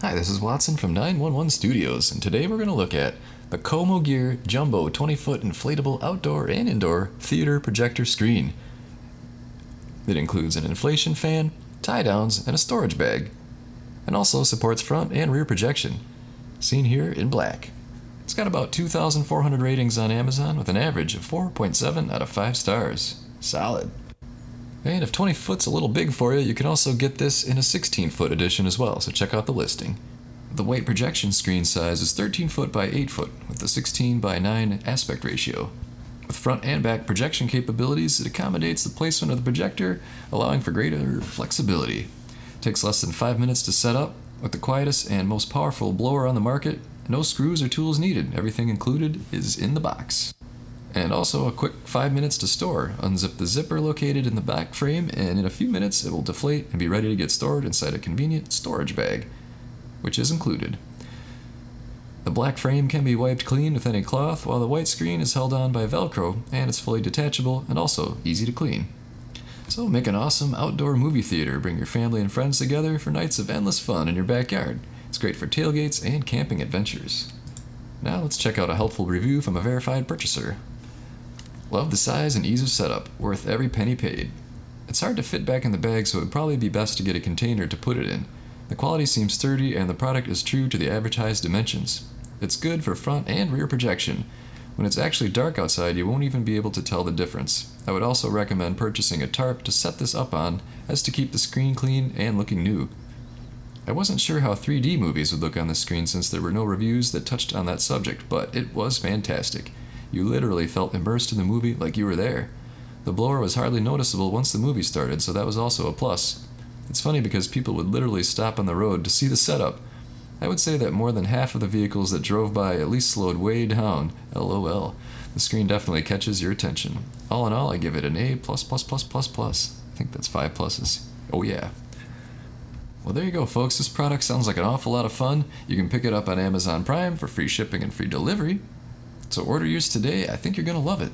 Hi, this is Watson from 911 Studios, and today we're going to look at the KHOMO Gear Jumbo 20-foot inflatable outdoor and indoor theater projector screen. It includes an inflation fan, tie-downs, and a storage bag, and also supports front and rear projection, seen here in black. It's got about 2,400 ratings on Amazon with an average of 4.7 out of 5 stars. Solid. And if 20 foot's a little big for you, you can also get this in a 16-foot edition as well, so check out the listing. The weight projection screen size is 13 foot by 8 foot with a 16 by 9 aspect ratio. With front and back projection capabilities, it accommodates the placement of the projector, allowing for greater flexibility. It takes less than 5 minutes to set up. With the quietest and most powerful blower on the market, no screws or tools needed. Everything included is in the box. And also a quick 5 minutes to store. Unzip the zipper located in the back frame, and in a few minutes it will deflate and be ready to get stored inside a convenient storage bag, which is included. The black frame can be wiped clean with any cloth, while the white screen is held on by Velcro, and it's fully detachable and also easy to clean. So make an awesome outdoor movie theater. Bring your family and friends together for nights of endless fun in your backyard. It's great for tailgates and camping adventures. Now let's check out a helpful review from a verified purchaser. Love the size and ease of setup, worth every penny paid. It's hard to fit back in the bag, so it would probably be best to get a container to put it in. The quality seems sturdy and the product is true to the advertised dimensions. It's good for front and rear projection. When it's actually dark outside, you won't even be able to tell the difference. I would also recommend purchasing a tarp to set this up on, as to keep the screen clean and looking new. I wasn't sure how 3D movies would look on the screen since there were no reviews that touched on that subject, but it was fantastic. You literally felt immersed in the movie like you were there. The blower was hardly noticeable once the movie started, so that was also a plus. It's funny because people would literally stop on the road to see the setup. I would say that more than half of the vehicles that drove by at least slowed way down. LOL. The screen definitely catches your attention. All in all, I give it an A+++++. I think that's 5 pluses. Oh yeah. Well, there you go, folks. This product sounds like an awful lot of fun. You can pick it up on Amazon Prime for free shipping and free delivery. So order yours today. I think you're going to love it.